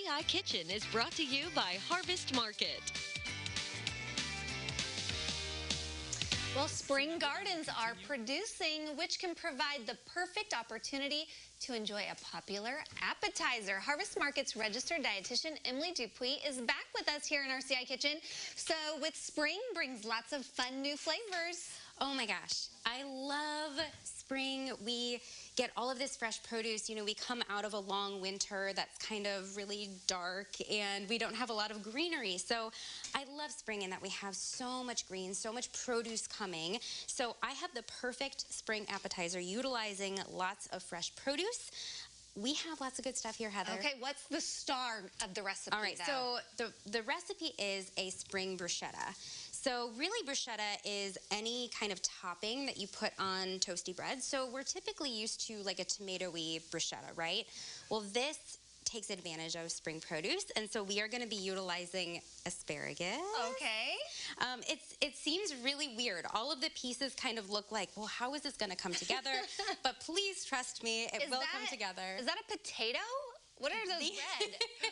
CI Kitchen is brought to you by Harvest Market. Well, spring gardens are producing, which can provide the perfect opportunity to enjoy a popular appetizer. Harvest Market's registered dietitian, Emily Dupuis, is back with us here in our CI Kitchen. So with spring brings lots of fun new flavors. Oh my gosh, I love spring. We get all of this fresh produce. You know, we come out of a long winter that's kind of really dark and we don't have a lot of greenery. So I love spring in that we have so much green, so much produce coming. So I have the perfect spring appetizer utilizing lots of fresh produce. We have lots of good stuff here, Heather. Okay, what's the star of the recipe, All right, though? so the recipe is a spring bruschetta. So really, bruschetta is any kind of topping that you put on toasty bread. So we're typically used to like a tomatoey bruschetta, right? Well, this takes advantage of spring produce, and so we are going to be utilizing asparagus. Okay. It seems really weird. All of the pieces kind of look like, well, how is this going to come together? But please trust me, it will come together. Is that a potato? What are those red?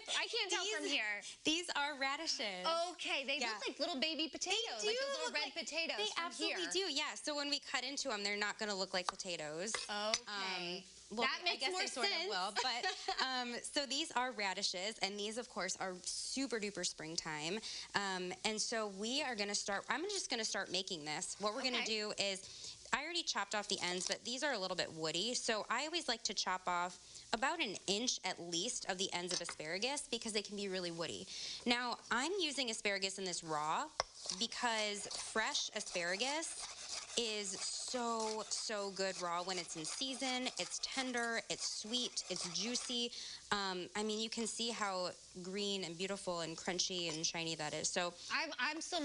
I can't tell from here. These are radishes. Okay, they look like little baby potatoes, they do like those little red look potatoes. They absolutely do, yeah. So when we cut into them, they're not going to look like potatoes. Okay. Well, that makes more sense. Sort of will, but so these are radishes, and these, of course, are super duper springtime. And so we are going to start. I'm just going to start making this. What we're going to do is, I already chopped off the ends, but these are a little bit woody. So I always like to chop off about an inch at least of the ends of asparagus because they can be really woody. Now, I'm using asparagus in this raw because fresh asparagus is so good raw when it's in season. It's tender, it's sweet, it's juicy. I mean, you can see how green and beautiful and crunchy and shiny that is. So I'm still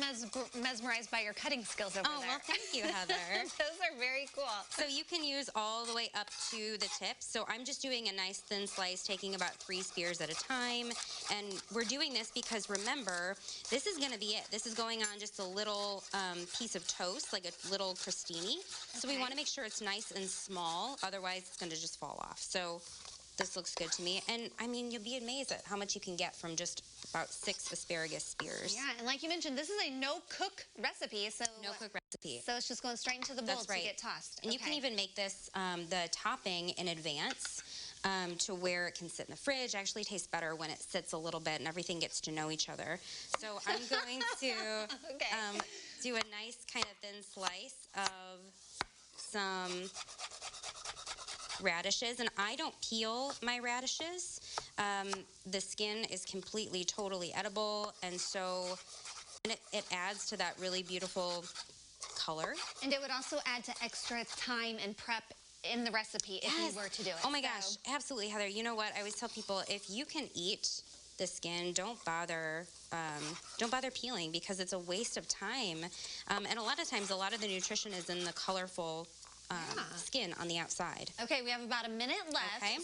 mesmerized by your cutting skills over there. Oh, well, thank you, Heather. Those are very cool. So you can use all the way up to the tips. So I'm just doing a nice thin slice, taking about 3 spears at a time. And we're doing this because, remember, this is going to be it. This is going on just a little piece of toast, like a little crostini. So we want to make sure it's nice and small. Otherwise, it's going to just fall off. So this looks good to me. And, I mean, you'll be amazed at how much you can get from just about 6 asparagus spears. Yeah, and like you mentioned, this is a no-cook recipe. So no-cook recipe. So it's just going straight into the bowl to get tossed. And you can even make this, the topping in advance to where it can sit in the fridge. It actually tastes better when it sits a little bit and everything gets to know each other. So I'm going to do a nice kind of thin slice of some radishes, and I don't peel my radishes. The skin is completely, totally edible, and so it adds to that really beautiful color. And it would also add to extra time and prep in the recipe if you were to do it. Oh my gosh, absolutely, Heather. You know what? I always tell people, if you can eat the skin, don't bother peeling because it's a waste of time. And a lot of times, a lot of the nutrition is in the colorful skin on the outside. Okay, we have about a minute left. Okay.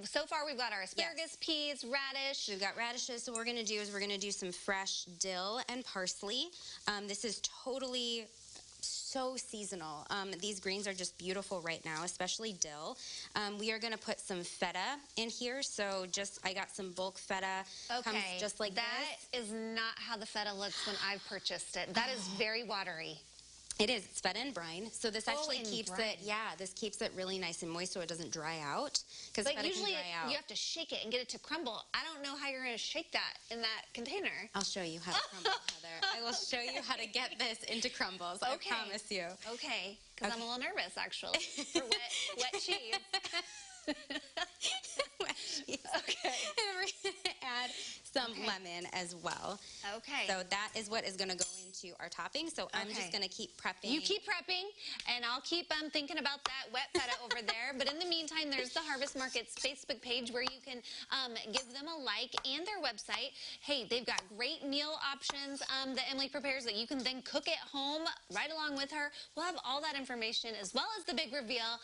So far we've got our asparagus, peas, radish. We've got radishes. So what we're going to do is we're going to do some fresh dill and parsley. This is totally so seasonal. These greens are just beautiful right now, especially dill. We are going to put some feta in here. So I got some bulk feta. Comes just like that. That is not how the feta looks when I've purchased it. That is very watery. It is. It's feta and brine. So this actually keeps it, this keeps it really nice and moist so it doesn't dry out. Because feta usually can dry out. You have to shake it and get it to crumble. I don't know how you're going to shake that in that container. I'll show you how to crumble, Heather. I will show you how to get this into crumbles. I promise you. Okay. Because I'm a little nervous, actually, for wet cheese. Wet cheese. Okay. And we're going to add some lemon as well. Okay. So that is what is going to go into our topping. So I'm just going to keep prepping. You keep prepping, and I'll keep thinking about that wet feta over there. But in the meantime, there's the Harvest Market's Facebook page where you can give them a like, and their website. Hey, they've got great meal options that Emily prepares that you can then cook at home right along with her. We'll have all that information as well as the big reveal